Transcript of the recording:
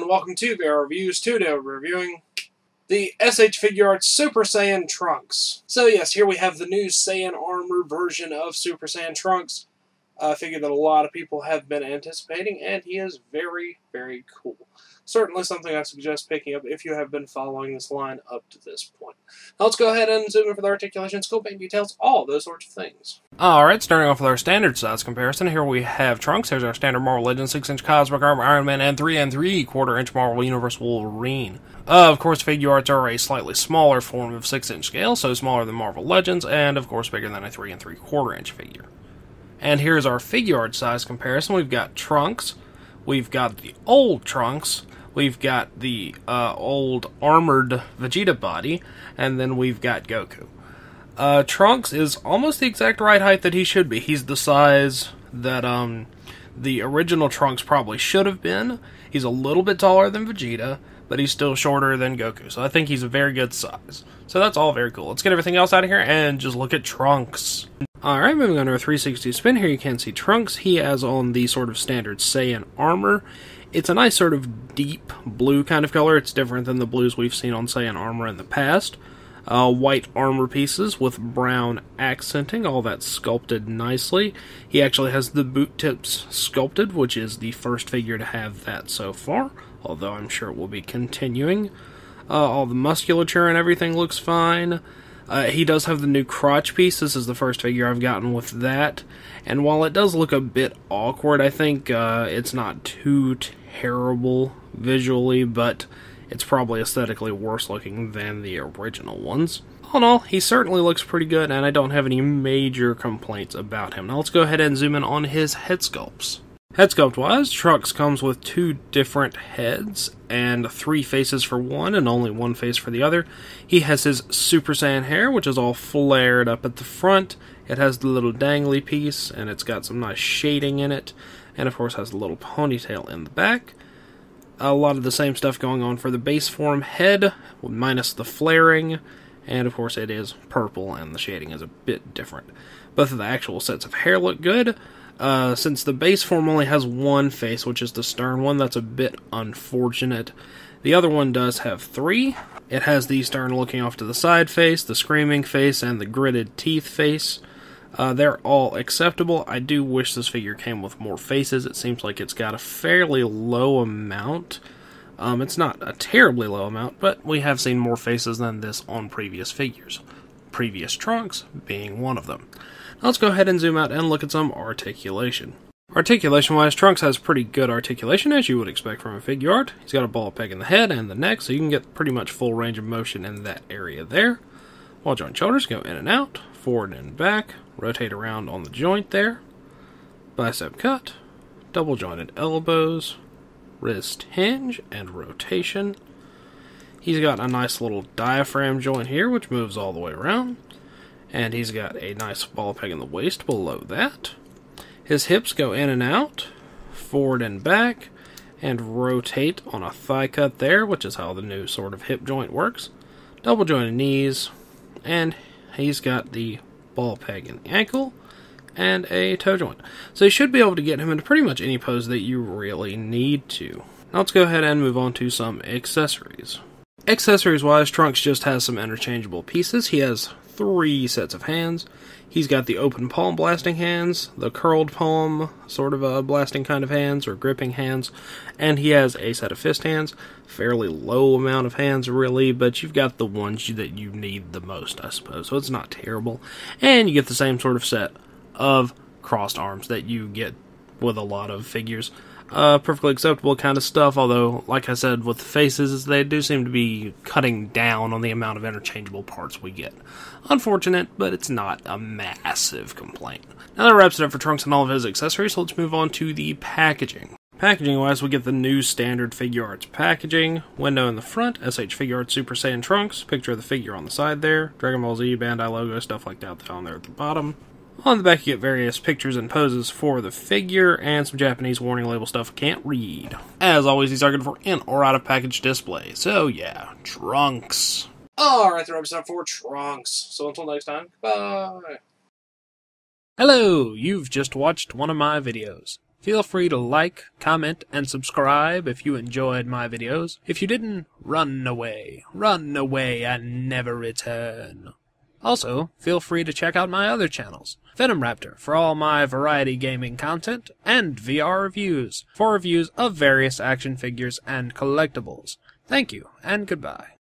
and welcome to VR Reviews. Today we're reviewing the SH Figuarts Super Saiyan Trunks. So yes, here we have the new Saiyan armor version of Super Saiyan Trunks. A figure that a lot of people have been anticipating, and he is very, very cool. Certainly something I suggest picking up if you have been following this line up to this point. Now let's go ahead and zoom in for the articulation, scope and details, all those sorts of things. Alright, starting off with our standard size comparison, here we have Trunks. Here's our standard Marvel Legends 6-inch Cosmic Armor Iron Man and 3 3/4-inch Marvel Universe Wolverine. Of course, Figuarts are a slightly smaller form of 6-inch scale, so smaller than Marvel Legends, and of course bigger than a 3 3/4-inch figure. And here's our Figuart size comparison. We've got Trunks, we've got the old Trunks, we've got the old armored Vegeta body, and then we've got Goku. Trunks is almost the exact right height that he should be. He's the size that the original Trunks probably should have been. He's a little bit taller than Vegeta, but he's still shorter than Goku, so I think he's a very good size. So that's all very cool. Let's get everything else out of here and just look at Trunks. Alright, moving on to our 360 spin, here you can see Trunks. He has on the sort of standard Saiyan armor. It's a nice sort of deep blue kind of color. It's different than the blues we've seen on Saiyan armor in the past. White armor pieces with brown accenting, all that sculpted nicely. He actually has the boot tips sculpted, which is the first figure to have that so far, although I'm sure it will be continuing. All the musculature and everything looks fine. He does have the new crotch piece. This is the first figure I've gotten with that. And while it does look a bit awkward, I think it's not too terrible visually, but it's probably aesthetically worse looking than the original ones. All in all, he certainly looks pretty good, and I don't have any major complaints about him. Now let's go ahead and zoom in on his head sculpts. Head sculpt wise, Trunks comes with 2 different heads and 3 faces for one and only 1 face for the other. He has his Super Saiyan hair, which is all flared up at the front. It has the little dangly piece, and it's got some nice shading in it, and of course has a little ponytail in the back. A lot of the same stuff going on for the base form head, minus the flaring, and of course it is purple and the shading is a bit different. Both of the actual sets of hair look good. Since the base form only has 1 face, which is the stern one, that's a bit unfortunate. The other one does have 3. It has the stern looking off to the side face, the screaming face, and the gritted teeth face. They're all acceptable. I do wish this figure came with more faces. It seems like it's got a fairly low amount. It's not a terribly low amount, but we have seen more faces than this on previous figures. Previous Trunks being one of them. Now let's go ahead and zoom out and look at some articulation. Articulation-wise, Trunks has pretty good articulation, as you would expect from a Figuart. He's got a ball peg in the head and the neck, so you can get pretty much full range of motion in that area there. Wall joint shoulders go in and out, forward and back, rotate around on the joint there. Bicep cut, double jointed elbows, wrist hinge, and rotation. He's got a nice little diaphragm joint here, which moves all the way around. And he's got a nice ball peg in the waist below that. His hips go in and out, forward and back, and rotate on a thigh cut there, which is how the new sort of hip joint works. Double jointed knees, and he's got the ball peg in the ankle, and a toe joint. So you should be able to get him into pretty much any pose that you really need to. Now let's go ahead and move on to some accessories. Accessories-wise, Trunks just has some interchangeable pieces. He has 3 sets of hands. He's got the open palm blasting hands, the curled palm sort of blasting kind of hands, or gripping hands, and he has a set of fist hands. Fairly low amount of hands, really, but you've got the ones that you need the most, I suppose, so it's not terrible. And you get the same sort of set of crossed arms that you get with a lot of figures. Perfectly acceptable kind of stuff, although, like I said, with the faces, they do seem to be cutting down on the amount of interchangeable parts we get. Unfortunate, but it's not a massive complaint. Now that wraps it up for Trunks and all of his accessories, so let's move on to the packaging. Packaging-wise, we get the new standard Figuarts packaging. Window in the front, SH Figuarts Super Saiyan Trunks, picture of the figure on the side there, Dragon Ball Z, Bandai logo, stuff like that on there at the bottom. On the back you get various pictures and poses for the figure, and some Japanese warning label stuff I can't read. As always, these are good for in or out of package display, so yeah, Trunks. Alright, that wraps it up for Trunks. So until next time, bye. Hello, you've just watched one of my videos. Feel free to like, comment, and subscribe if you enjoyed my videos. If you didn't, run away and never return. Also, feel free to check out my other channels, Venom Raptor for all my variety gaming content, and VR Reviews for reviews of various action figures and collectibles. Thank you, and goodbye.